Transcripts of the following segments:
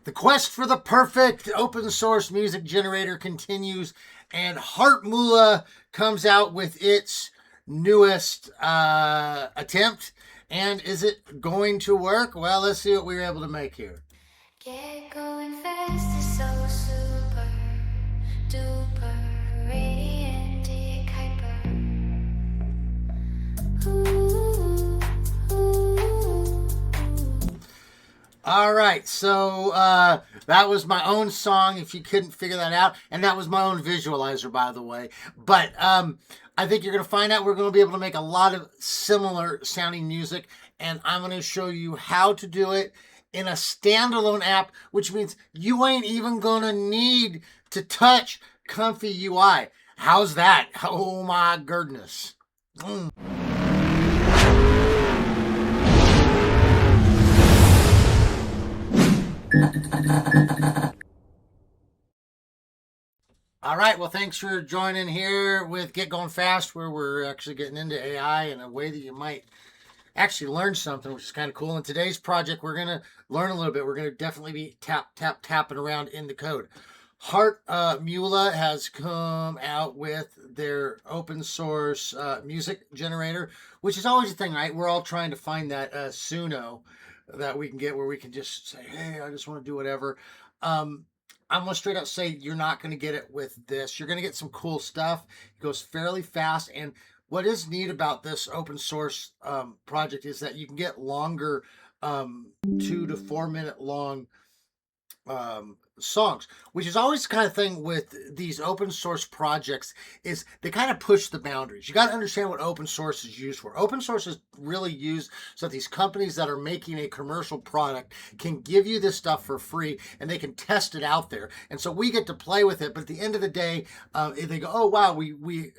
The quest for the perfect open source music generator continues, and HeartMuLa comes out with its newest attempt. And is it going to work? Well, let's see what we were able to make here. Get going fast is so super duper radiant hyper. Ooh, ooh. All right, so that was my own song, if you couldn't figure that out, and that was my own visualizer, by the way. But I think you're going to find out we're going to be able to make a lot of similar sounding music, and I'm going to show you how to do it in a standalone app, which means you ain't even going to need to touch ComfyUI. How's that? Oh my goodness. All right, well, thanks for joining here with Get Going Fast, where we're actually getting into AI in a way that you might actually learn something, which is kind of cool. In today's project, we're going to learn a little bit. We're going to definitely be tapping around in the code. HeartMuLa has come out with their open source music generator, which is always a thing, right? We're all trying to find that Suno that we can get where we can just say, hey, I just want to do whatever. I'm going to straight up say you're not going to get it with this. You're going to get some cool stuff. It goes fairly fast. And what is neat about this open source project is that you can get longer 2 to 4 minute long songs, which is always the kind of thing with these open source projects, is they kind of push the boundaries. You got to understand what open source is used for. Open source is really used so that these companies that are making a commercial product can give you this stuff for free and they can test it out there. And so we get to play with it. But at the end of the day, they go, oh wow, we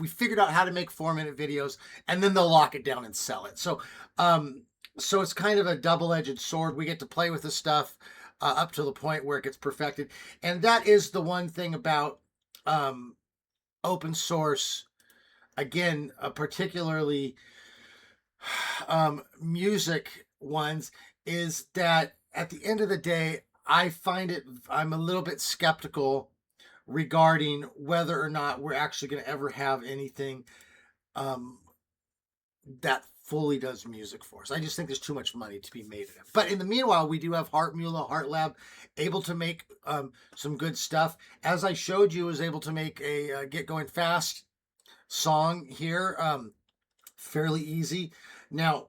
figured out how to make 4-minute videos, and then they'll lock it down and sell it. So it's kind of a double-edged sword. We get to play with this stuff up to the point where it gets perfected. And that is the one thing about open source, again, particularly music ones, is that at the end of the day, I'm a little bit skeptical regarding whether or not we're actually going to ever have anything that fully does music for us. I just think there's too much money to be made in it. But in the meanwhile, we do have HeartMuLa, HeartLab, able to make some good stuff. As I showed you, is able to make a Get Going Fast song here, fairly easy. Now,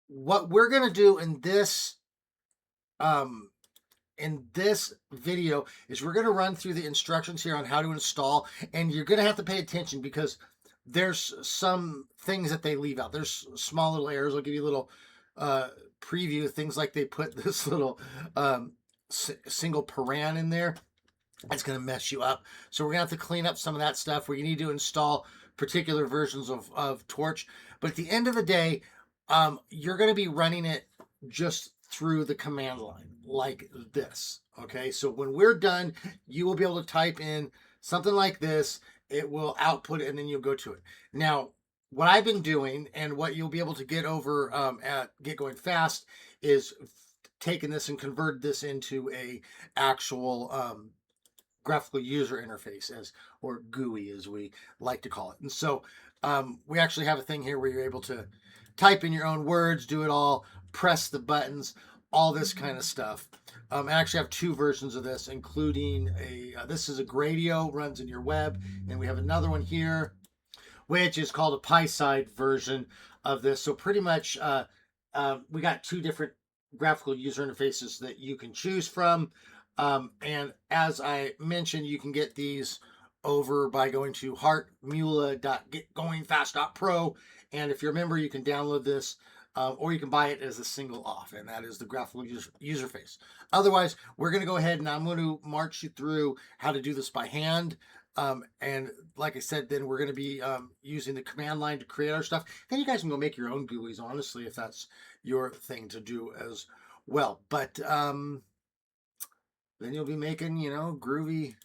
what we're going to do in this video is we're going to run through the instructions here on how to install, and you're going to have to pay attention because there's some things that they leave out. There's small little errors. I'll give you a little preview. Things like they put this little single paran in there. That's going to mess you up. So we're going to have to clean up some of that stuff where you need to install particular versions of Torch. But at the end of the day, you're going to be running it just through the command line like this. Okay, so when we're done, you will be able to type in something like this. It will output it, and then you'll go to it. Now, what I've been doing and what you'll be able to get over at Get Going Fast is taking this and converted this into a actual graphical user interface, or GUI as we like to call it. And so we actually have a thing here where you're able to type in your own words, do it all, press the buttons, all this kind of stuff. I actually have 2 versions of this, including this is a Gradio, runs in your web, and we have another one here, which is called a PySide version of this. So pretty much we got 2 different graphical user interfaces that you can choose from. And as I mentioned, you can get these over by going to heartmula.getgoingfast.pro. And if you're a member, you can download this. Or you can buy it as a single off, and that is the graphical user face. Otherwise, we're going to go ahead and I'm going to march you through how to do this by hand. And like I said, then we're going to be using the command line to create our stuff. Then you guys can go make your own GUIs, honestly, if that's your thing to do as well. But then you'll be making, groovy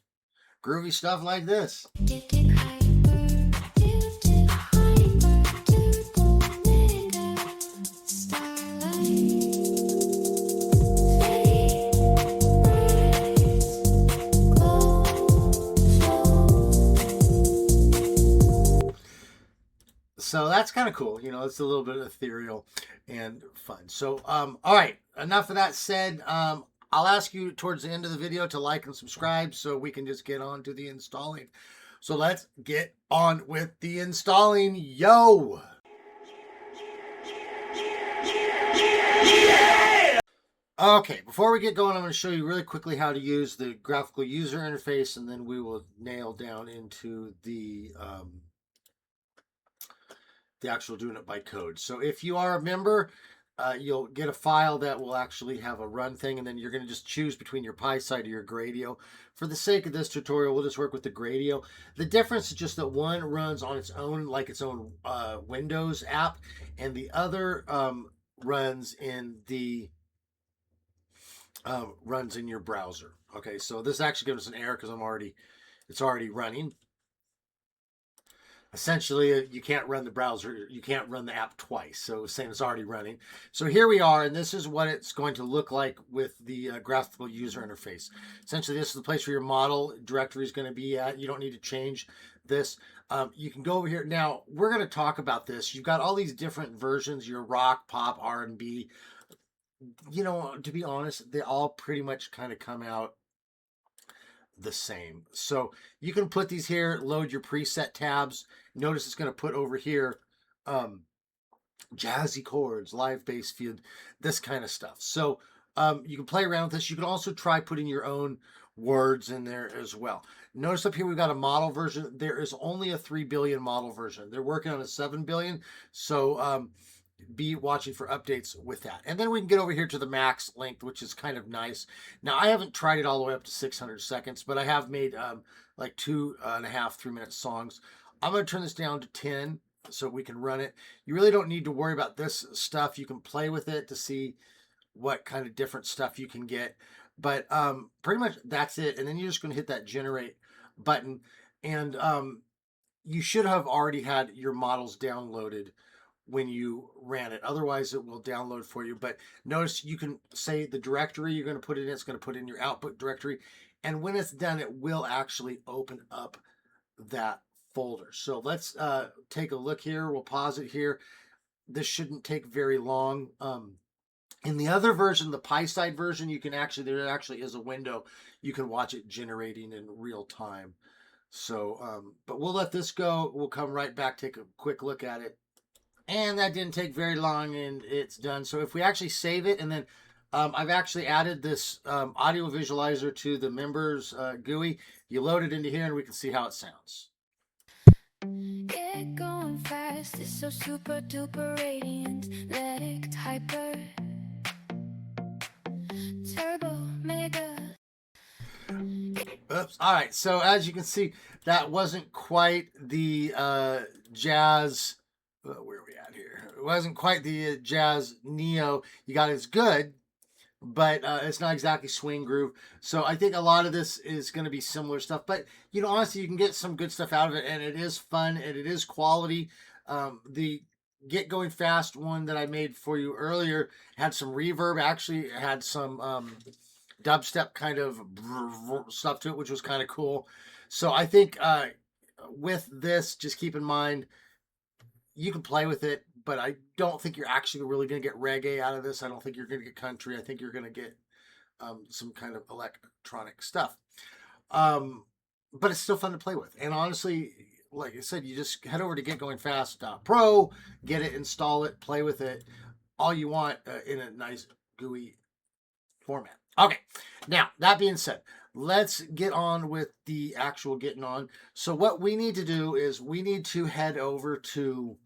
stuff like this. So that's kind of cool. You know, it's a little bit ethereal and fun. So, all right, enough of that said. I'll ask you towards the end of the video to like and subscribe so we can just get on to the installing. So let's get on with the installing. Yo! Okay, before we get going, I'm going to show you really quickly how to use the graphical user interface, and then we will nail down into the actual doing it by code. So if you are a member, you'll get a file that will actually have a run thing, and then you're going to just choose between your PySide or your Gradio. For the sake of this tutorial, we'll just work with the Gradio. The difference is just that one runs on its own, like its own Windows app, and the other runs in the your browser. Okay, so this actually gives us an error because it's already running. Essentially, you can't run the browser, you can't run the app twice. So saying it's already running. So here we are, and this is what it's going to look like with the graphical user interface. Essentially, this is the place where your model directory is going to be at. You don't need to change this. You can go over here. Now, we're going to talk about this. You've got all these different versions, your rock, pop, R&B. You know, to be honest, they all pretty much kind of come out the same. So you can put these here, load your preset tabs. Notice it's going to put over here jazzy chords, live bass field, this kind of stuff. So you can play around with this. You can also try putting your own words in there as well. Notice up here we've got a model version. There is only a 3 billion model version. They're working on a 7 billion. So be watching for updates with that. And then we can get over here to the max length, which is kind of nice. Now, I haven't tried it all the way up to 600 seconds, but I have made like 2.5, 3-minute songs. I'm going to turn this down to 10 so we can run it. You really don't need to worry about this stuff. You can play with it to see what kind of different stuff you can get. But pretty much that's it. And then you're just going to hit that generate button. And you should have already had your models downloaded when you ran it. Otherwise, it will download for you. But notice you can say the directory you're going to put it in. It's going to put it in your output directory. And when it's done, it will actually open up that folder. So let's take a look here. We'll pause it here. This shouldn't take very long. In the other version, the PySide version, you can actually, there actually is a window. You can watch it generating in real time. So, but we'll let this go. We'll come right back, take a quick look at it. And that didn't take very long, and it's done. So if we actually save it, and then I've actually added this audio visualizer to the members GUI. You load it into here, and we can see how it sounds. Get going fast, it's so super duper radiant. Let hyper turbo mega. Oops. All right. So as you can see, that wasn't quite the jazz. Where are we at here? It wasn't quite the jazz neo. You got it's good, but it's not exactly swing groove. So I think a lot of this is going to be similar stuff. But you know, honestly, you can get some good stuff out of it, and it is fun and it is quality. The Get Going Fast one that I made for you earlier had some reverb. Actually, had some dubstep kind of stuff to it, which was kind of cool. So I think with this, just keep in mind, you can play with it, but I don't think you're actually really going to get reggae out of this. I don't think you're going to get country. I think you're going to get some kind of electronic stuff. But it's still fun to play with. And honestly, like I said, you just head over to getgoingfast.pro, get it, install it, play with it, all you want in a nice GUI format. Okay, now that being said, let's get on with the actual getting on. So what we need to do is we need to head over to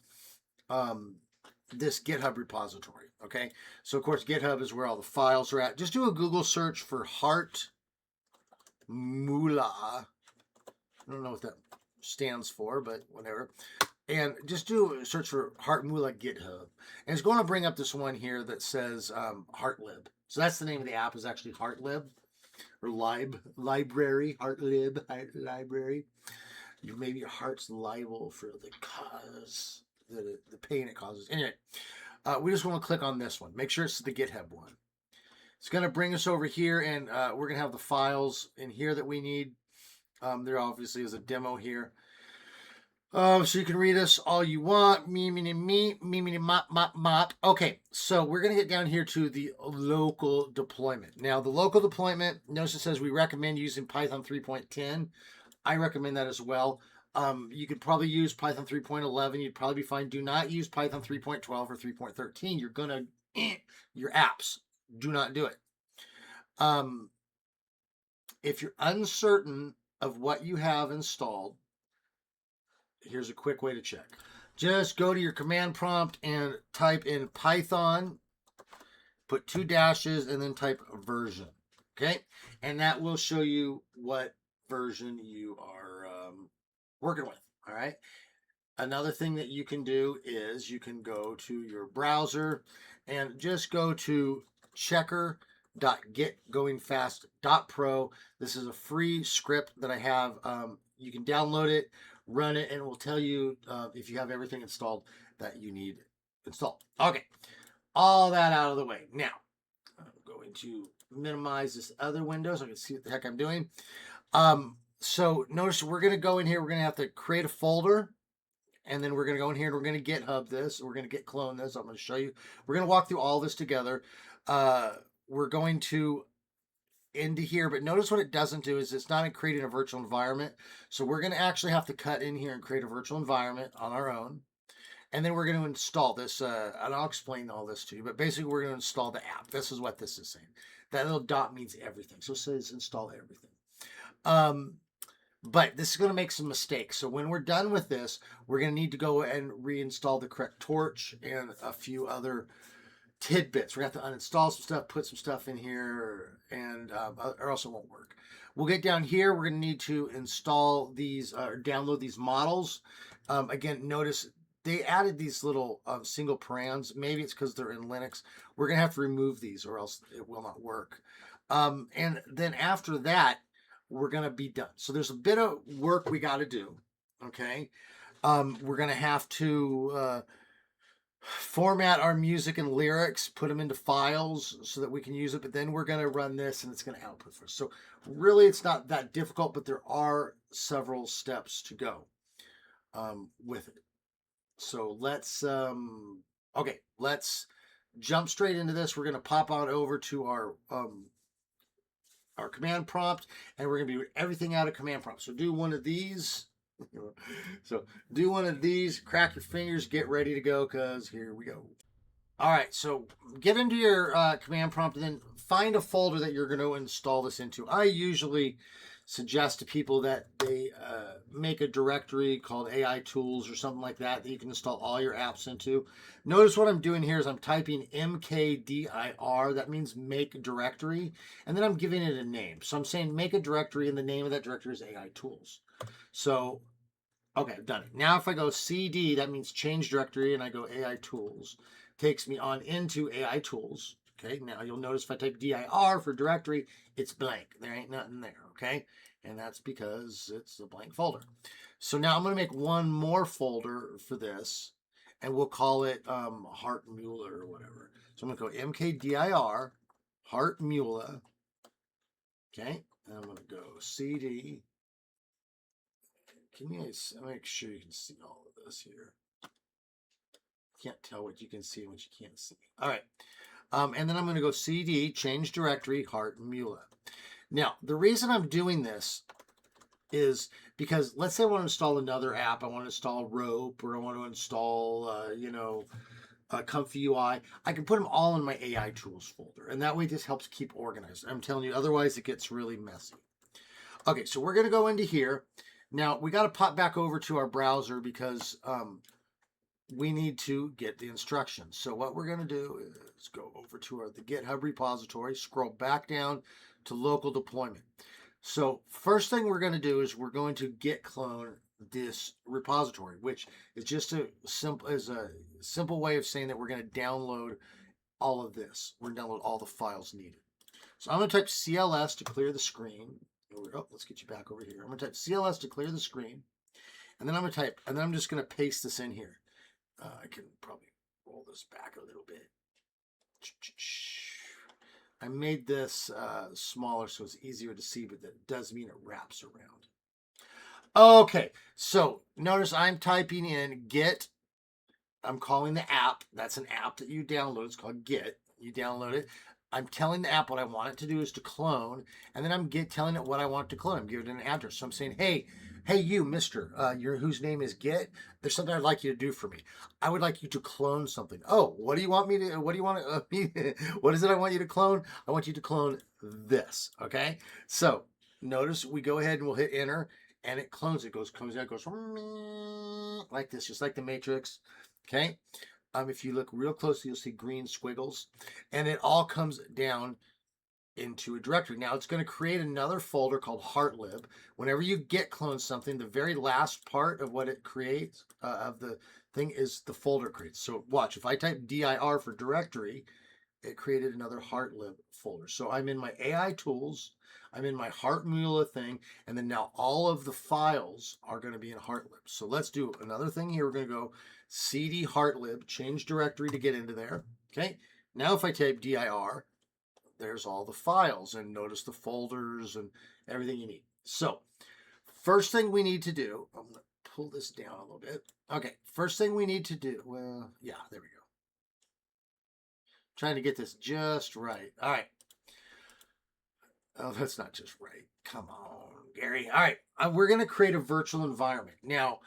this GitHub repository. Okay, so of course GitHub is where all the files are at. Just do a Google search for HeartMuLa. I don't know what that stands for, but whatever. And just do a search for HeartMuLa GitHub, and it's going to bring up this one here that says HeartLib. So that's the name of the app, is actually HeartLib or library, HeartLib library. Maybe your heart's liable for the cause, the pain it causes. Anyway, we just want to click on this one. Make sure it's the GitHub one. It's going to bring us over here, and we're going to have the files in here that we need. There obviously is a demo here. So you can read us all you want. Me, mop, mop, mop. Okay, so we're going to get down here to the local deployment. Now, the local deployment, notice it says we recommend using Python 3.10. I recommend that as well. You could probably use Python 3.11. You'd probably be fine. Do not use Python 3.12 or 3.13. You're going to, your apps. Do not do it. If you're uncertain of what you have installed, here's a quick way to check. Just go to your command prompt and type in Python, put 2 dashes, and then type version. Okay? And that will show you what version you are working with. All right? Another thing that you can do is you can go to your browser and just go to checker.getgoingfast.pro. This is a free script that I have. You can download it, run it, and it will tell you if you have everything installed that you need installed. Okay, all that out of the way. Now, I'm going to minimize this other window so I can see what the heck I'm doing. So notice we're going to go in here. We're going to have to create a folder. And then we're going to go in here and we're going to GitHub this. We're going to git clone this. I'm going to show you. We're going to walk through all this together. We're going to into here, but notice what it doesn't do is it's not creating a virtual environment. So we're going to actually have to cut in here and create a virtual environment on our own. And then we're going to install this. And I'll explain all this to you. But basically, we're going to install the app. This is what this is saying. That little dot means everything. So it says install everything. But this is going to make some mistakes. So when we're done with this, we're going to need to go and reinstall the correct torch and a few other tidbits. We're going to have to uninstall some stuff, put some stuff in here, and or else it won't work. We'll get down here. We're going to need to install these or download these models. Again, notice they added these little single params. Maybe it's because they're in Linux. We're going to have to remove these or else it will not work. And then after that, we're going to be done. So there's a bit of work we got to do. Okay. We're going to have to format our music and lyrics, put them into files so that we can use it. But then we're going to run this and it's going to output for us. So really, it's not that difficult, but there are several steps to go with it. So let's jump straight into this. We're going to pop on over to our command prompt, and we're going to be everything out of command prompt. So do one of these. Crack your fingers, get ready to go, because here we go. All right, so get into your command prompt and then find a folder that you're going to install this into. I usually suggest to people that they make a directory called AI Tools or something like that that you can install all your apps into. Notice what I'm doing here is I'm typing mkdir, that means make directory, and then I'm giving it a name. So I'm saying make a directory, and the name of that directory is AI Tools. So, okay, I've done it. Now if I go cd, that means change directory, and I go AI Tools, takes me on into AI Tools. Okay, now you'll notice if I type dir for directory, it's blank. There ain't nothing there, okay? And that's because it's a blank folder. So now I'm going to make one more folder for this, and we'll call it HeartMuLa or whatever. So I'm going to go mkdir, HeartMuLa, okay? And I'm going to go cd. Can you guys make sure you can see all of this here? Can't tell what you can see and what you can't see. All right. And then I'm going to go cd, change directory, HeartMuLa. Now, the reason I'm doing this is because let's say I want to install another app. I want to install Rope, or I want to install, ComfyUI. I can put them all in my AI Tools folder. And that way it just helps keep organized. I'm telling you, otherwise it gets really messy. Okay, so we're going to go into here. Now, we got to pop back over to our browser because we need to get the instructions. So what we're going to do is go over to the GitHub repository, scroll back down to local deployment. So first thing we're going to do is we're going to git clone this repository, which is just a simple way of saying that we're going to download all of this. We're going to download all the files needed. So I'm going to type CLS to clear the screen. Oh, let's get you back over here. I'm going to type CLS to clear the screen. And then I'm going to type, and then I'm just going to paste this in here. I can probably roll this back a little bit. I made this smaller so it's easier to see, but that does mean it wraps around. Okay, so notice I'm typing in get. I'm calling the app. That's an app that you download. It's called Get. You download it. I'm telling the app what I want it to do is to clone, and then I'm telling it what I want it to clone. I'm giving it an address. So I'm saying, hey, you, Mister, whose name is Get. There's something I'd like you to do for me. I would like you to clone something. Oh, what do you want me to? What do you want to? What is it I want you to clone? I want you to clone this. Okay. So notice we go ahead and we'll hit enter, and it clones. It comes out, goes like this, just like the Matrix. Okay. If you look real closely, you'll see green squiggles, and it all comes down into a directory. Now it's going to create another folder called HeartLib. Whenever you get clone something, the very last part of what it creates of the thing is the folder creates. So watch, if I type dir for directory, it created another HeartLib folder. So I'm in my AI tools, I'm in my HeartMuLa thing, and then now all of the files are going to be in HeartLib. So let's do another thing here. We're going to go cd HeartLib, change directory to get into there. Okay. Now if I type dir, there's all the files, and notice the folders and everything you need. So first thing we need to do, I'm going to pull this down a little bit. Okay. First thing we need to do, well, yeah, there we go. Trying to get this just right. All right. Oh, that's not just right. Come on, Gary. All right. We're going to create a virtual environment. Now,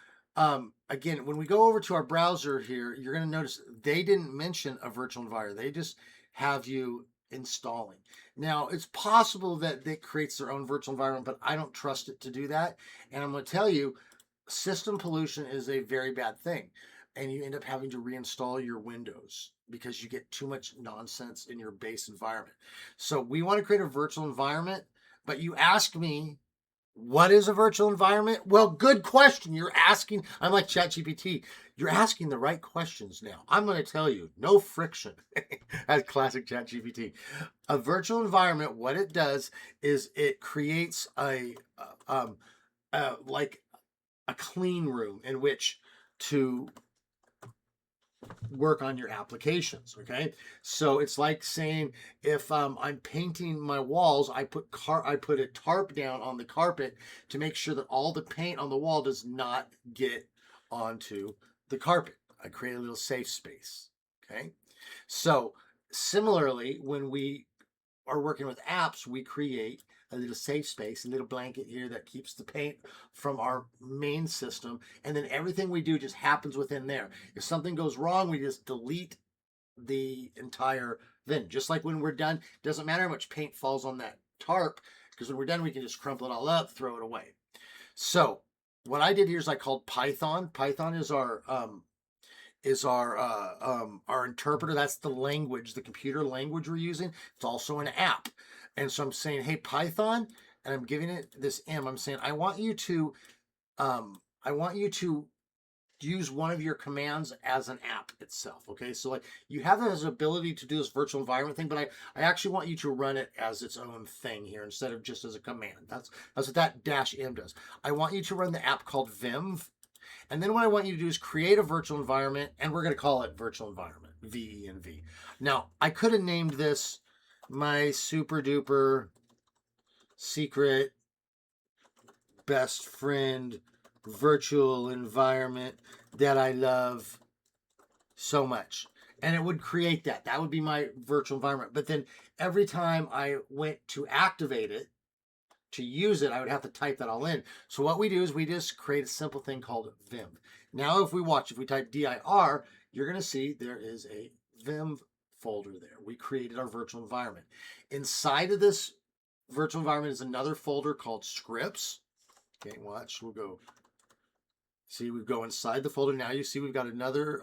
again, when we go over to our browser here, you're going to notice they didn't mention a virtual environment. They just have you installing. Now, it's possible that it creates their own virtual environment, but I don't trust it to do that. And I'm going to tell you, system pollution is a very bad thing, and you end up having to reinstall your Windows because you get too much nonsense in your base environment. So we want to create a virtual environment, but you ask me, what is a virtual environment? Well, good question. You're asking, I'm like ChatGPT. You're asking the right questions now. I'm going to tell you, no friction. That's classic ChatGPT. A virtual environment, what it does is it creates like a clean room in which to work on your applications. Okay, so it's like saying if I'm painting my walls, I put a tarp down on the carpet to make sure that all the paint on the wall does not get onto the carpet. I create a little safe space. Okay, so similarly, when we are working with apps, we create a little safe space, a little blanket here that keeps the paint from our main system. And then everything we do just happens within there. If something goes wrong, we just delete the entire thing. Just like when we're done, it doesn't matter how much paint falls on that tarp, because when we're done, we can just crumple it all up, throw it away. So what I did here is I called Python. Python is our interpreter. That's the language, the computer language we're using. It's also an app. And so I'm saying, hey, Python, and I'm giving it this I'm saying, I want you to use one of your commands as an app itself. Okay, so like you have this ability to do this virtual environment thing, but I actually want you to run it as its own thing here instead of just as a command. That's what that -m does. I want you to run the app called Vim. And then what I want you to do is create a virtual environment, and we're going to call it virtual environment, VENV. Now, I could have named this my super duper secret best friend virtual environment that I love so much. And it would create that. That would be my virtual environment. But then every time I went to activate it, to use it, I would have to type that all in. So what we do is we just create a simple thing called Vim. Now, if we type dir, you're going to see there is a Vim folder there. We created our virtual environment. Inside of this virtual environment is another folder called scripts. Okay, watch. We'll go. See, we go inside the folder. Now you see we've got another.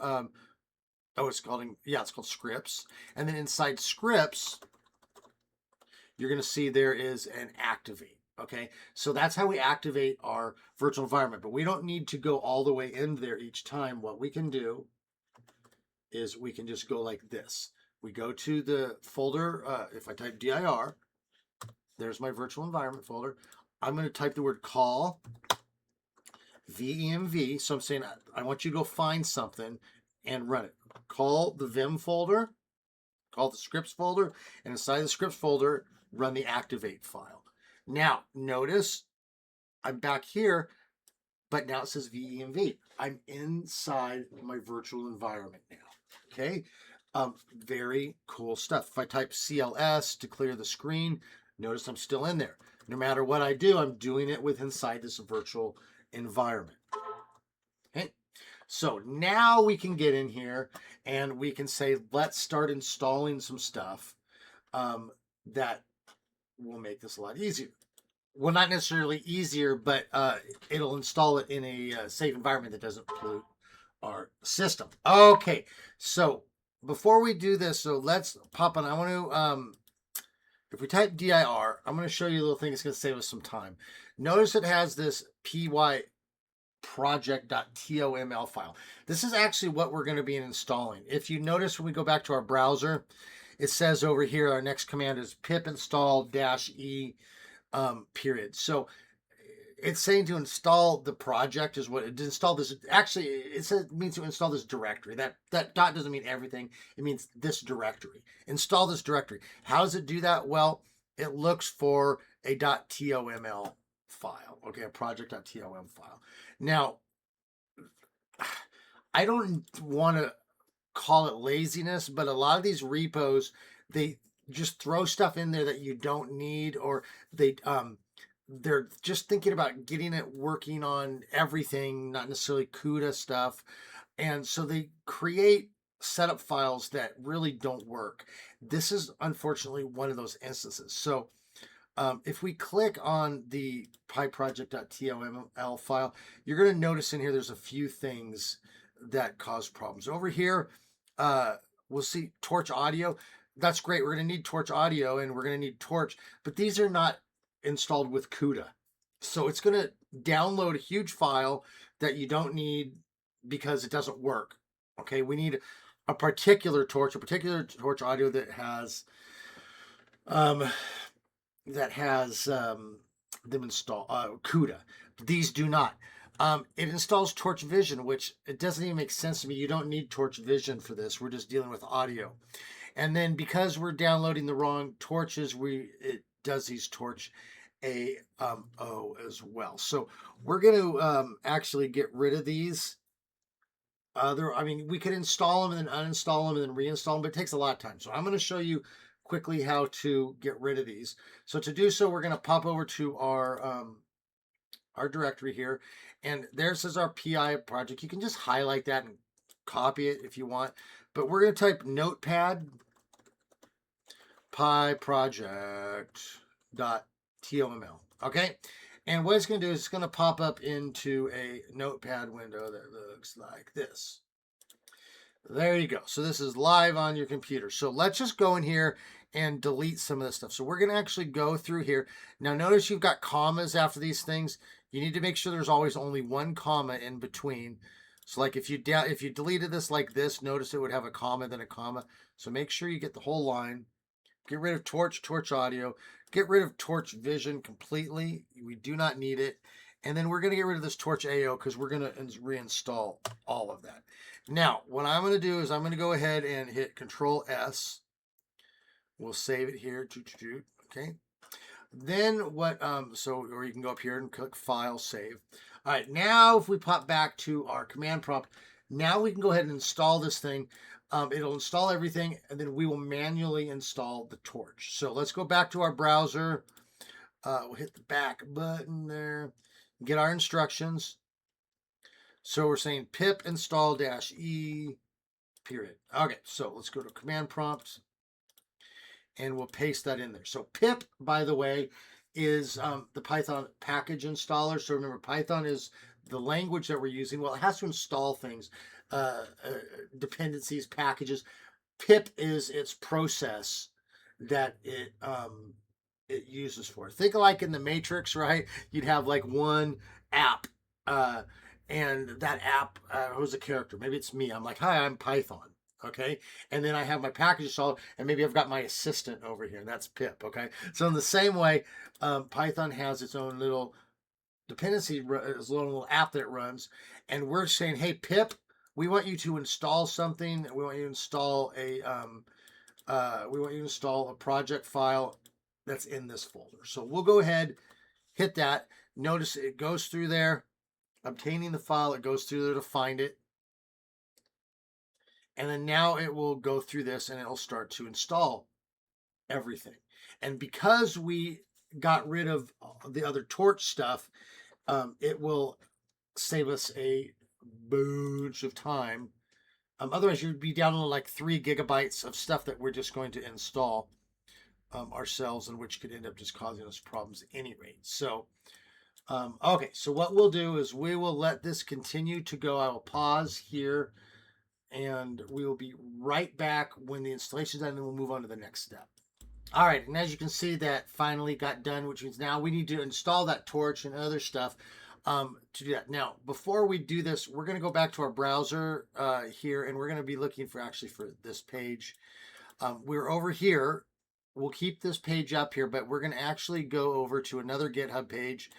It's called scripts. And then inside scripts, you're going to see there is an activate. Okay, so that's how we activate our virtual environment, but we don't need to go all the way in there each time. What we can do is we can just go like this. We go to the folder. If I type dir, there's my virtual environment folder. I'm going to type the word call VENV. So I'm saying I want you to go find something and run it. Call the Vim folder, call the scripts folder, and inside the scripts folder, run the activate file. Now, notice I'm back here. but now it says VENV. I'm inside my virtual environment now. Okay, very cool stuff. If I type CLS to clear the screen, notice I'm still in there. No matter what I do, I'm doing it with inside this virtual environment. Okay, so now we can get in here and we can say, let's start installing some stuff that will make this a lot easier. Well, not necessarily easier, but it'll install it in a safe environment that doesn't pollute our system. Okay, so before we do this, so let's pop on. I want to, if we type dir, I'm going to show you a little thing that's going to save us some time. Notice it has this py project.toml file. This is actually what we're going to be installing. If you notice when we go back to our browser, it says over here our next command is pip install -e period. So it's saying to install the project is what it install this. Actually, it says it means to install this directory. That dot doesn't mean everything. It means this directory. Install this directory. How does it do that? Well, it looks for a .toml file. Okay, a project.tom file. Now, I don't want to call it laziness, but a lot of these repos, they just throw stuff in there that you don't need, or they're just thinking about getting it working on everything, not necessarily CUDA stuff. And so they create setup files that really don't work. This is unfortunately one of those instances. So if we click on the pyproject.toml file, you're going to notice in here there's a few things that cause problems. Over here, we'll see Torch audio. That's great. We're going to need Torch audio and we're going to need Torch, but these are not installed with CUDA. So it's going to download a huge file that you don't need because it doesn't work. Okay, we need a particular Torch audio that has them install CUDA. These do not. It installs Torch Vision, which it doesn't even make sense to me. You don't need Torch Vision for this. We're just dealing with audio. And then because we're downloading the wrong torches, it does these Torch O as well. So we're going to actually get rid of these. I mean, we could install them and then uninstall them and then reinstall them, but it takes a lot of time. So I'm going to show you quickly how to get rid of these. So to do so, we're going to pop over to our directory here, and there says our PI project. You can just highlight that and copy it if you want, but we're going to type notepad pyproject.toml. Okay, and what it's going to do is it's going to pop up into a notepad window that looks like this. There you go. So this is live on your computer. So let's just go in here and delete some of this stuff. So we're going to actually go through here. Now notice you've got commas after these things. You need to make sure there's always only one comma in between. So like if you deleted this like this, notice it would have a comma, then a comma. So make sure you get the whole line. Get rid of Torch audio. Get rid of Torch Vision completely. We do not need it. And then we're going to get rid of this Torch AO because we're going to reinstall all of that. Now, what I'm going to do is I'm going to go ahead and hit Control S. We'll save it here. Okay. Then what, or you can go up here and click File, Save. All right, now if we pop back to our command prompt, now we can go ahead and install this thing. It'll install everything, and then we will manually install the Torch. So let's go back to our browser. We'll hit the back button there, get our instructions. So we're saying pip install -e period. Okay, so let's go to command prompt, and we'll paste that in there. So pip, by the way, is the Python package installer. So remember, Python is the language that we're using. Well, it has to install things, dependencies, packages. Pip is its process that it uses for. Think like in the Matrix, right? You'd have like one app, and that app was a character. Maybe it's me. I'm like, hi, I'm Python. Okay, and then I have my package installed, and maybe I've got my assistant over here, and that's pip. Okay, so in the same way, Python has its own little dependency, its little app that it runs, and we're saying, hey pip, we want you to install something. We want you to install a project file that's in this folder. So we'll go ahead, hit that. Notice it goes through there, obtaining the file. It goes through there to find it. And then now it will go through this and it'll start to install everything. And because we got rid of the other Torch stuff, it will save us a bunch of time. Otherwise, you'd be downloading like 3 gigabytes of stuff that we're just going to install ourselves, and which could end up just causing us problems at any rate. So, okay, so what we'll do is we will let this continue to go. I will pause here, and we will be right back when the installation is done, and then we'll move on to the next step. All right, and as you can see, that finally got done, which means now we need to install that torch and other stuff to do that. Now, before we do this, we're going to go back to our browser here, and we're going to be looking for this page. We're over here. We'll keep this page up here, but we're going to actually go over to another GitHub page.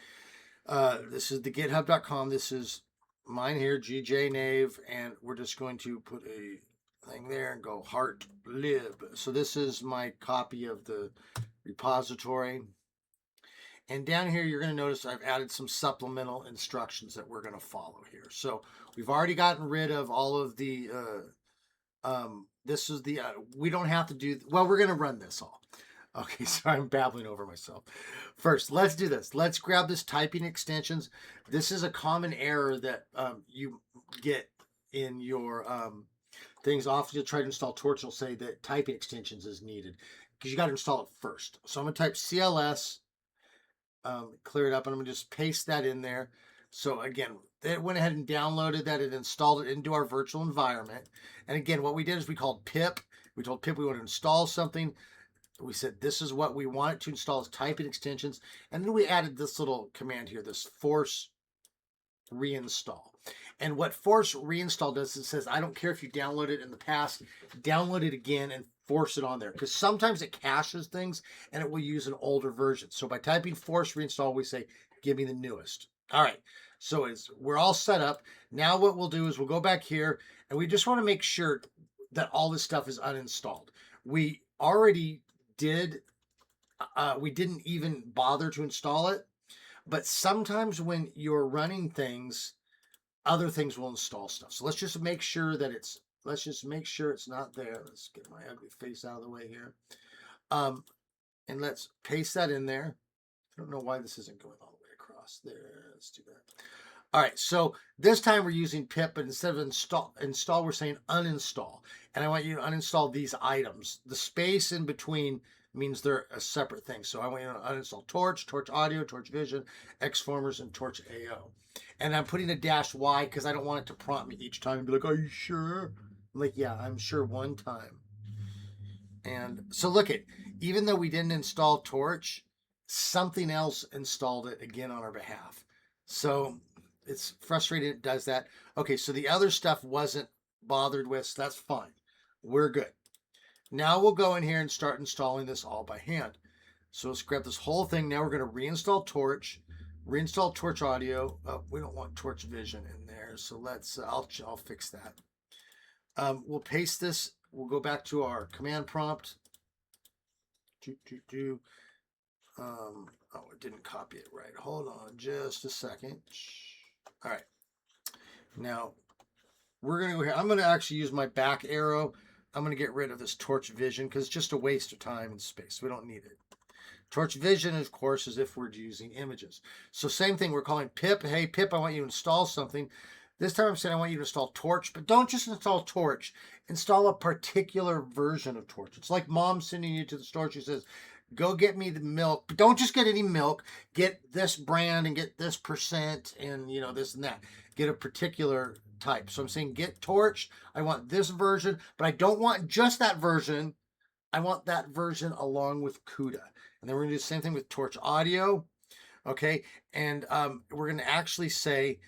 This is the github.com. This is mine here, GJNave, and we're just going to put a thing there and go HeartLib. So this is my copy of the repository. And down here, you're going to notice I've added some supplemental instructions that we're going to follow here. So we've already gotten rid of all of the, this is the, we don't have to do, well, we're going to run this all. Okay, sorry, I'm babbling over myself. First, let's do this. Let's grab this typing extensions. This is a common error that you get in your things. Often you'll try to install Torch, it'll say that typing extensions is needed because you got to install it first. So I'm going to type CLS, clear it up, and I'm going to just paste that in there. So again, it went ahead and downloaded that. It installed it into our virtual environment. And again, what we did is we called pip. We told pip we want to install something. We said this is what we want it to install as typing extensions. And then we added this little command here, this force reinstall. And what force reinstall does, it says, I don't care if you download it in the past, download it again and force it on there. Because sometimes it caches things and it will use an older version. So by typing force reinstall, we say, give me the newest. All right, so we're all set up. Now what we'll do is we'll go back here and we just want to make sure that all this stuff is uninstalled. We already did, we didn't even bother to install it. But sometimes when you're running things, other things will install stuff. So let's just make sure that it's not there. Let's get my ugly face out of the way here. And let's paste that in there. I don't know why this isn't going all the way across there. Let's do that. All right, so this time we're using pip, but instead of install, we're saying uninstall. And I want you to uninstall these items. The space in between means they're a separate thing. So I want you to uninstall Torch, Torch Audio, Torch Vision, Xformers, and Torch AO. And I'm putting a -Y because I don't want it to prompt me each time and be like, are you sure? I'm like, yeah, I'm sure one time. And so look at, even though we didn't install Torch, something else installed it again on our behalf. So it's frustrating it does that. Okay, so the other stuff wasn't bothered with, so that's fine. We're good. Now we'll go in here and start installing this all by hand. So let's grab this whole thing. Now we're going to reinstall Torch, reinstall Torch Audio. We don't want Torch Vision in there, so let's. I'll fix that. We'll paste this. We'll go back to our command prompt. Oh, it didn't copy it right. Hold on just a second. All right. Now we're going to go here. I'm going to actually use my back arrow. I'm going to get rid of this Torch Vision because it's just a waste of time and space. We don't need it. Torch Vision, of course, is if we're using images. So same thing, we're calling pip. Hey, pip, I want you to install something. This time I'm saying I want you to install Torch, but don't just install Torch. Install a particular version of Torch. It's like mom sending you to the store. She says, go get me the milk. But don't just get any milk. Get this brand and get this percent and, this and that. Get a particular type. So I'm saying get Torch. I want this version, but I don't want just that version. I want that version along with CUDA. And then we're going to do the same thing with Torch Audio. Okay. And we're going to actually say,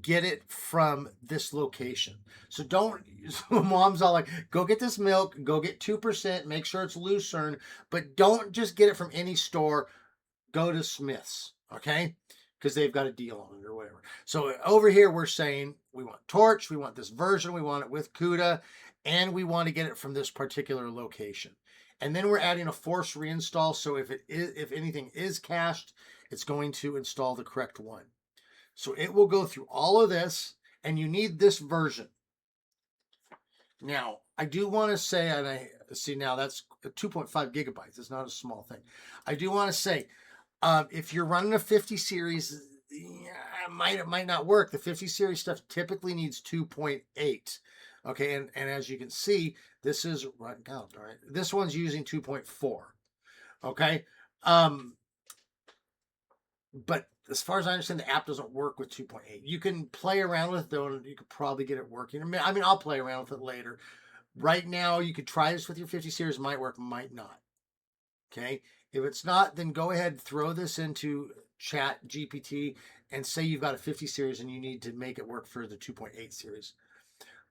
get it from this location. So don't, so mom's all like, go get this milk, go get 2%, make sure it's Lucerne, but don't just get it from any store. Go to Smith's. Okay. Because they've got a deal on it or whatever. So over here, we're saying we want Torch, we want this version, we want it with CUDA, and we want to get it from this particular location. And then we're adding a force reinstall. So if anything is cached, it's going to install the correct one. So it will go through all of this, and you need this version. Now, I do want to say, and I see now that's 2.5 gigabytes. It's not a small thing. I do want to say, if you're running a 50 series, yeah, it might not work. The 50 series stuff typically needs 2.8. Okay, and as you can see, this is right down. All right, this one's using 2.4. Okay, but as far as I understand, the app doesn't work with 2.8. You can play around with it though, and you could probably get it working. I mean, I'll play around with it later. Right now, you could try this with your 50 series. Might work, might not. Okay. If it's not, then go ahead and throw this into Chat GPT and say you've got a 50 series and you need to make it work for the 2.8 series.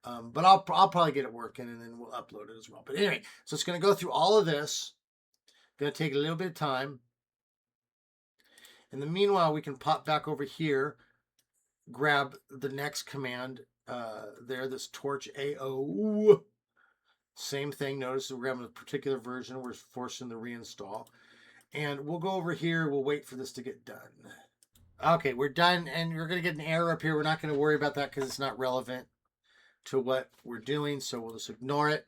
But I'll probably get it working and then we'll upload it as well. But anyway, so it's going to go through all of this. Going to take a little bit of time. In the meanwhile, we can pop back over here, grab the next command there, this torch AO. Same thing. Notice we're grabbing a particular version. We're forcing the reinstall. And we'll go over here. We'll wait for this to get done. Okay, we're done. And we're going to get an error up here. We're not going to worry about that because it's not relevant to what we're doing. So we'll just ignore it.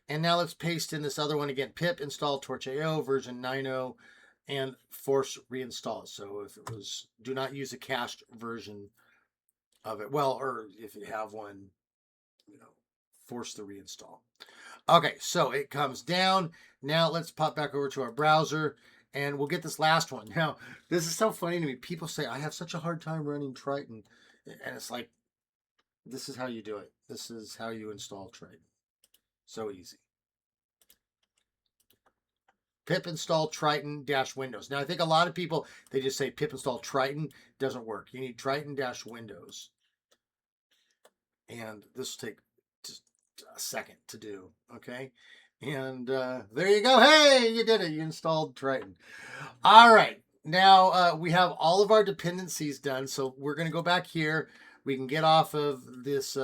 And now let's paste in this other one again. Pip install torch AO version 9.0 and force reinstall. So if it was, do not use a cached version of it. Well, or if you have one, force the reinstall. Okay, so it comes down. Now let's pop back over to our browser and we'll get this last one. Now, this is so funny to me. People say, I have such a hard time running Triton. And it's like, this is how you do it. This is how you install Triton. So easy. Pip install Triton-Windows. Now, I think a lot of people, they just say pip install Triton. Doesn't work. You need Triton-Windows. And this will take just a second to do, okay? And there you go. Hey, you did it. You installed Triton. All right. Now we have all of our dependencies done. So we're going to go back here. We can get off of this.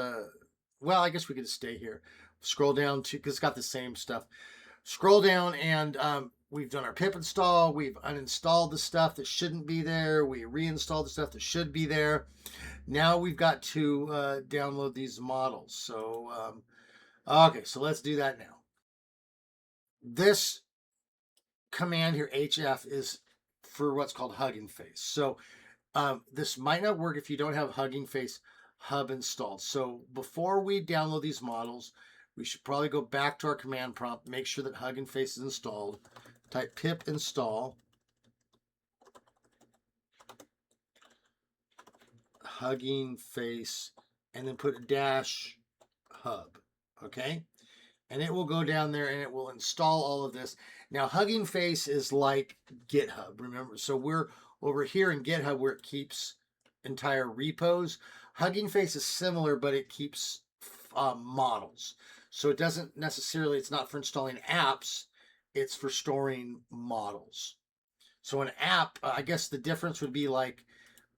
Well, I guess we could stay here. Scroll down to, because it's got the same stuff. Scroll down and we've done our pip install. We've uninstalled the stuff that shouldn't be there. We reinstalled the stuff that should be there. Now we've got to download these models. So, okay, so let's do that now. This command here, HF, is for what's called Hugging Face. So this might not work if you don't have Hugging Face Hub installed. So before we download these models, we should probably go back to our command prompt, make sure that Hugging Face is installed. Type pip install Hugging Face and then put a dash hub, okay? And it will go down there and it will install all of this. Now, Hugging Face is like GitHub, remember? So we're over here in GitHub where it keeps entire repos. Hugging Face is similar, but it keeps models. So it doesn't necessarily, it's not for installing apps, it's for storing models. So an app, I guess the difference would be like,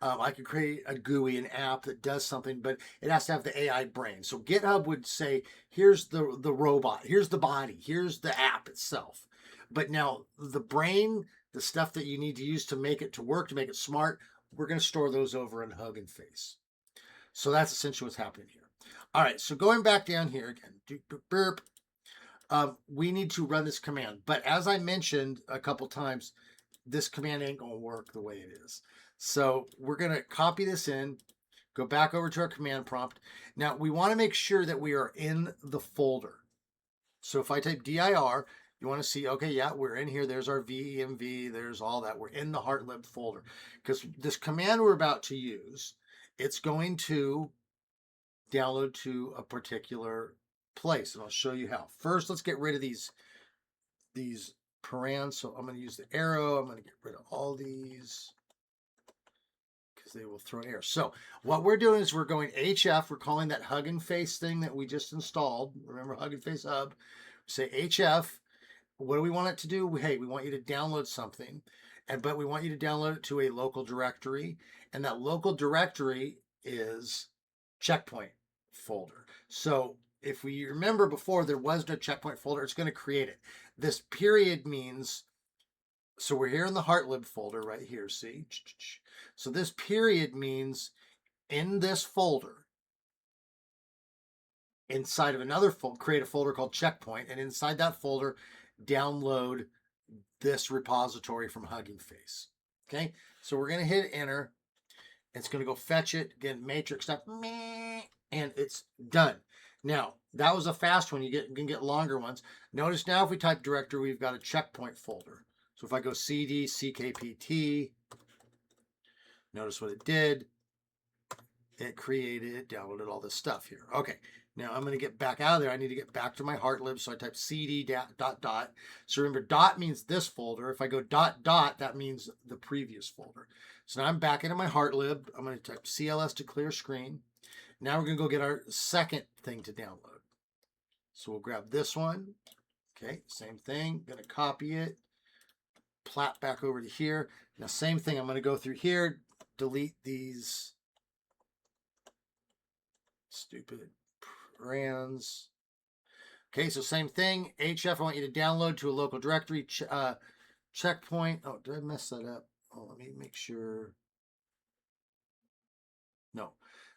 I could create a GUI, an app that does something, but it has to have the AI brain. So GitHub would say, here's the robot, here's the body, here's the app itself. But now the brain, the stuff that you need to use to make it to work, to make it smart, we're going to store those over in Hugging Face. So that's essentially what's happening here. All right, so going back down here again, we need to run this command. But as I mentioned a couple times, this command ain't going to work the way it is. So we're going to copy this in, go back over to our command prompt. Now, we want to make sure that we are in the folder. So if I type dir, you want to see, okay, yeah, we're in here. There's our venv. There's all that. We're in the HeartLib folder. Because this command we're about to use, it's going to download to a particular place. And I'll show you how. First, let's get rid of these params. So I'm going to use the arrow. I'm going to get rid of all these because they will throw error. So what we're doing is we're going HF. We're calling that Hugging Face thing that we just installed. Remember Hugging Face Hub. Say HF. What do we want it to do? Hey, we want you to download something, but we want you to download it to a local directory. And that local directory is checkpoint folder. So if we remember before, there was no checkpoint folder, it's going to create it. This period means, so we're here in the HeartLib folder right here, see? So this period means in this folder, inside of another folder, create a folder called checkpoint, and inside that folder, download this repository from Hugging Face. Okay, so we're going to hit enter. It's going to go fetch it, again, matrix stuff, and it's done. Now, that was a fast one. You can get longer ones. Notice now if we type directory, we've got a checkpoint folder. So if I go cd ckpt, notice what it did. It created, it downloaded all this stuff here. Okay, now I'm going to get back out of there. I need to get back to my HeartLib, so I type cd dot. So remember, dot means this folder. If I go dot, that means the previous folder. So now I'm back into my HeartLib. I'm going to type cls to clear screen. Now we're going to go get our second thing to download. So we'll grab this one. Okay, same thing. Going to copy it, plat back over to here. Now, same thing. I'm going to go through here, delete these stupid brands. Okay, so same thing. HF, I want you to download to a local directory. Checkpoint. Oh, did I mess that up? Oh, let me make sure. No,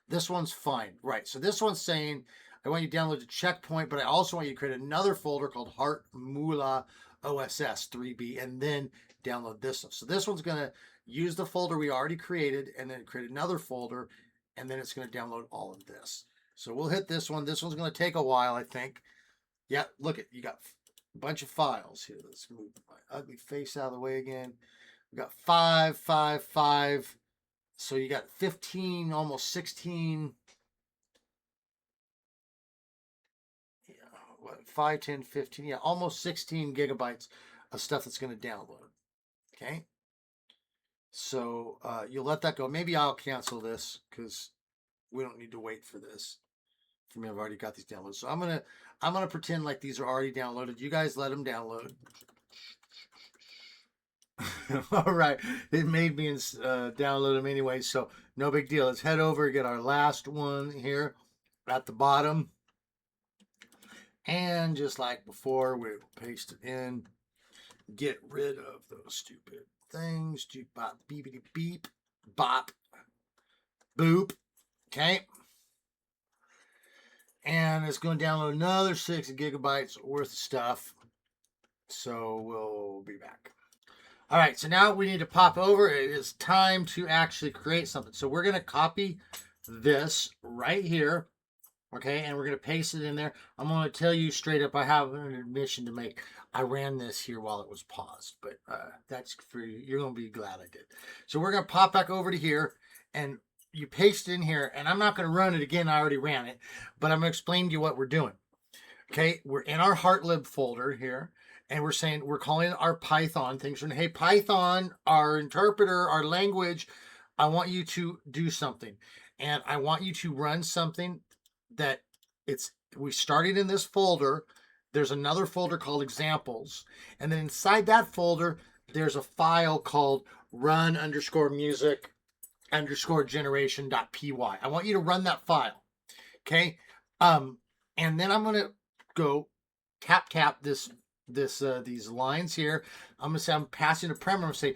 this one's fine. Right, so this one's saying, I want you to download to checkpoint, but I also want you to create another folder called HeartMuLa OSS 3B, and then download this one. So this one's going to use the folder we already created, and then create another folder, and then it's going to download all of this. So we'll hit this one. This one's going to take a while, I think. Yeah, look at, you got a bunch of files here. Let's move my ugly face out of the way again. We got 5, 5, 5. So you got 15, almost 16. Yeah, what, 5, 10, 15. Yeah, almost 16 gigabytes of stuff that's going to download. Okay. So you'll let that go. Maybe I'll cancel this because we don't need to wait for this. For me, I've already got these downloads. So I'm gonna pretend like these are already downloaded. You guys let them download. All right, it made me download them anyway, so no big deal. Let's head over and get our last one here at the bottom. And just like before, we'll paste it in. Get rid of those stupid things. Bop, beepity beep, bop, boop. Okay. And it's going to download another 6 gigabytes worth of stuff. So we'll be back. All right, so now we need to pop over. It is time to actually create something. So we're going to copy this right here. Okay, and we're going to paste it in there. I'm going to tell you straight up, I have an admission to make. I ran this here while it was paused, but that's for you. You're going to be glad I did. So we're going to pop back over to here, and you paste it in here, and I'm not going to run it again. I already ran it, but I'm going to explain to you what we're doing. Okay, we're in our HeartLib folder here, and we're saying, we're calling our Python things. And hey, Python, our interpreter, our language, I want you to do something. And I want you to run something that we started in this folder. There's another folder called examples. And then inside that folder, there's a file called run_music_generation.py. I want you to run that file. Okay. And then I'm going to go tap these lines here. I'm going to say I'm passing a parameter. I'm going to say,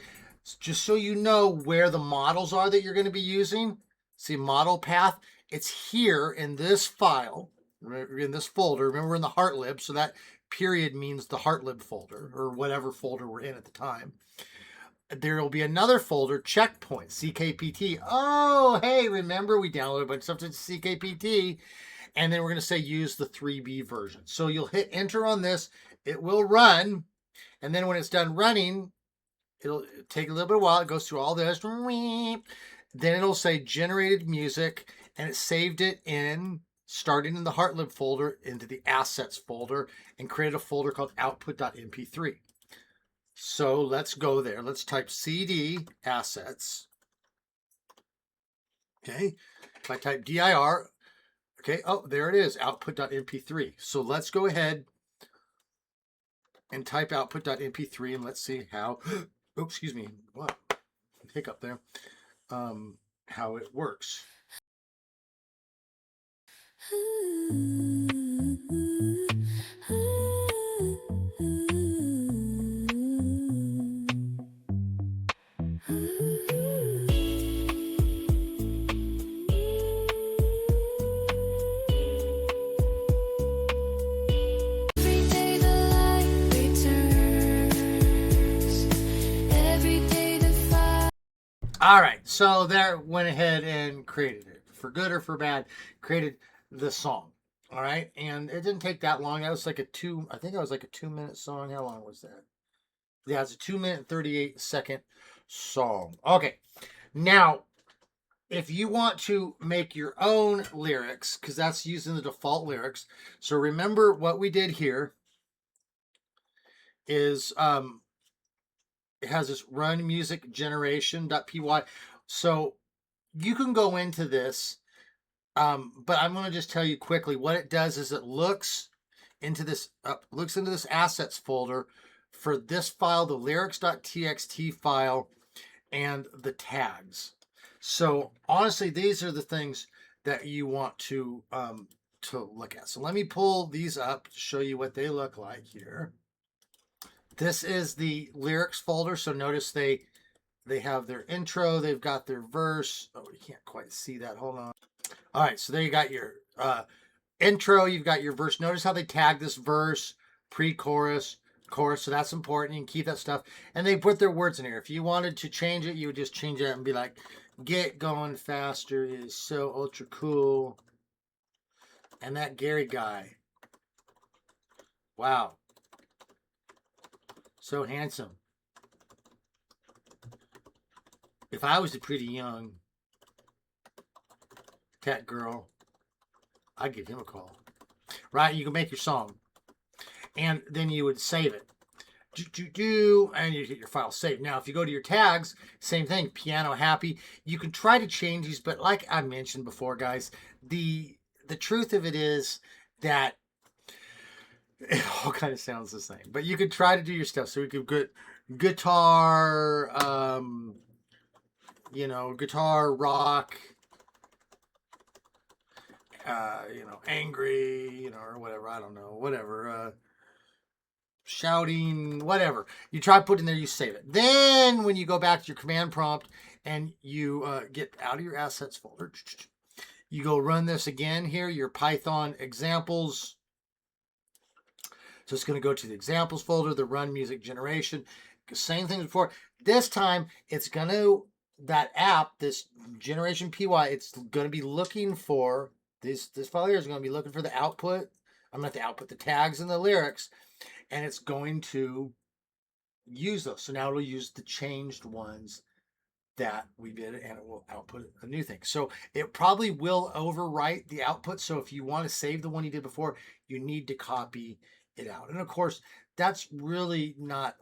just so you know where the models are that you're going to be using. See, model path. It's here in this file, in this folder. Remember, we're in the HeartLib, so that period means the HeartLib folder, or whatever folder we're in at the time. There will be another folder, checkpoint, CKPT. Oh, hey, remember we downloaded a bunch of stuff to CKPT, and then we're going to say use the 3B version. So you'll hit enter on this. It will run, and then when it's done running, it'll take a little bit of a while. It goes through all this. Then it'll say generated music, and it saved it in, starting in the HeartLib folder, into the assets folder, and created a folder called output.mp3. So let's go there. Let's type cd assets. Okay. If I type dir, okay, oh, there it is, output.mp3. So let's go ahead and type output.mp3, and let's see how, oh, excuse me, what? Hiccup there. How it works. All right, so there went ahead and created it for good or for bad. Created the song. All right, and it didn't take that long. That was like a two. I think that was like a 2 minute song. How long was that? Yeah, it's a 2 minute and 38 second song. Okay, now if you want to make your own lyrics, because that's using the default lyrics. So remember what we did here is it has this run music generation.py. So you can go into this, but I'm going to just tell you quickly what it does is it looks into this assets folder for this file, the lyrics.txt file, and the tags. So honestly, these are the things that you want to look at. So let me pull these up to show you what they look like here. This is the lyrics folder. So notice they have their intro, they've got their verse. Oh, you can't quite see that. Hold on. All right, so there you got your intro, you've got your verse. Notice how they tag this verse, pre-chorus, chorus. So that's important. You can keep that stuff. And they put their words in here. If you wanted to change it, you would just change it and be like, "Get going faster is so ultra cool." And that Gary guy. Wow. So handsome. If I was a pretty young cat girl, I'd give him a call. Right? You can make your song. And then you would save it. And you get your file saved. Now, if you go to your tags, same thing, piano happy. You can try to change these, but like I mentioned before, guys, the truth of it is that it all kind of sounds the same. But you could try to do your stuff. So we could get guitar, guitar, rock, angry, or whatever. I don't know, whatever. Shouting, whatever. You try to put in there, you save it. Then when you go back to your command prompt and you get out of your assets folder, you go run this again here, your Python examples. So it's going to go to the examples folder, the run music generation. Same thing as before. This time it's going to, that app, this generation py, it's going to be looking for, this file here is going to be looking for the output. I'm not the output, the tags and the lyrics. And it's going to use those. So now it'll use the changed ones that we did, and it will output a new thing. So it probably will overwrite the output. So if you want to save the one you did before, you need to copy it out. And of course, that's really not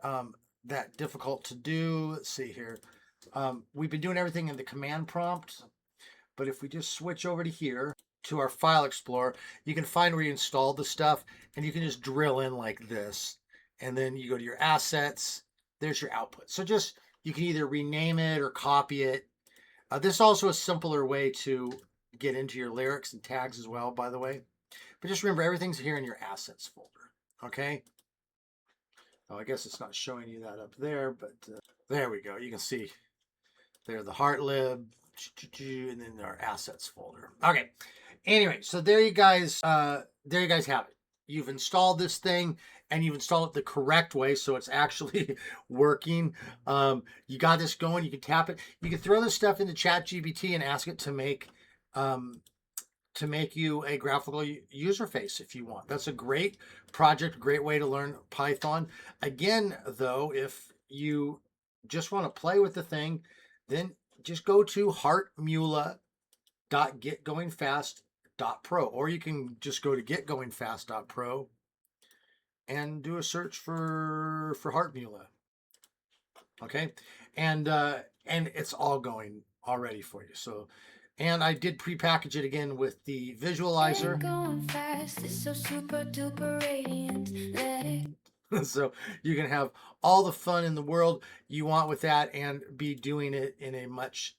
that difficult to do. Let's see here. We've been doing everything in the command prompt, but if we just switch over to here, to our file explorer, you can find where you installed the stuff, and you can just drill in like this, and then you go to your assets. There's your output. So just, you can either rename it or copy it. This is also a simpler way to get into your lyrics and tags as well, by the way. But just remember, everything's here in your assets folder. Okay. Oh, I guess it's not showing you that up there, but there we go. You can see there the heartlib, and then our assets folder. Okay. Anyway, so there you guys have it. You've installed this thing, and you've installed it the correct way, so it's actually working. You got this going. You can tap it. You can throw this stuff into ChatGPT and ask it to make you a graphical user face if you want. That's a great project, great way to learn Python. Again, though, if you just want to play with the thing, then just go to HeartMuLa.getgoingfast.pro, or you can just go to getgoingfast.pro and do a search for HeartMuLa. Okay, and it's all going already for you. So, and I did pre-package it again with the visualizer. Going fast, it's so super duper radiant. Let it So you can have all the fun in the world you want with that, and be doing it in a much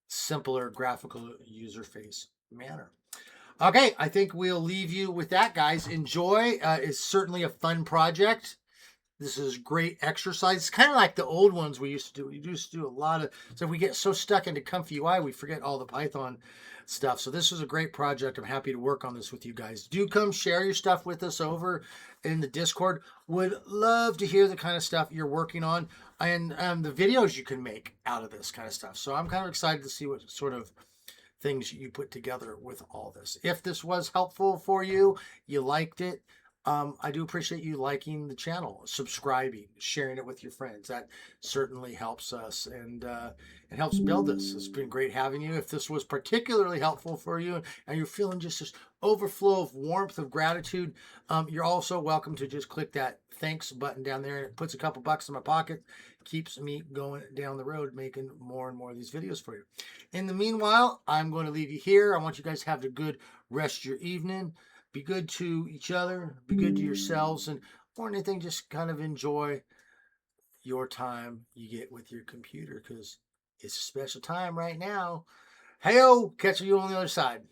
simpler graphical user face manner. Okay, I think we'll leave you with that, guys. Enjoy. It's certainly a fun project. This is great exercise. It's kind of like the old ones we used to do. We used to do a lot of, so we get so stuck into ComfyUI, we forget all the Python stuff. So this is a great project. I'm happy to work on this with you guys. Do come share your stuff with us over in the Discord. Would love to hear the kind of stuff you're working on and the videos you can make out of this kind of stuff. So I'm kind of excited to see what sort of things you put together with all this. If this was helpful for you, you liked it, I do appreciate you liking the channel, subscribing, sharing it with your friends. That certainly helps us and it helps build this. It's been great having you. If this was particularly helpful for you and you're feeling just this overflow of warmth, of gratitude, you're also welcome to just click that thanks button down there. It puts a couple bucks in my pocket, keeps me going down the road, making more and more of these videos for you. In the meanwhile, I'm going to leave you here. I want you guys to have a good rest of your evening. Be good to each other, be good to yourselves, and more than anything, just kind of enjoy your time you get with your computer because it's a special time right now. Hey-o, catch you on the other side.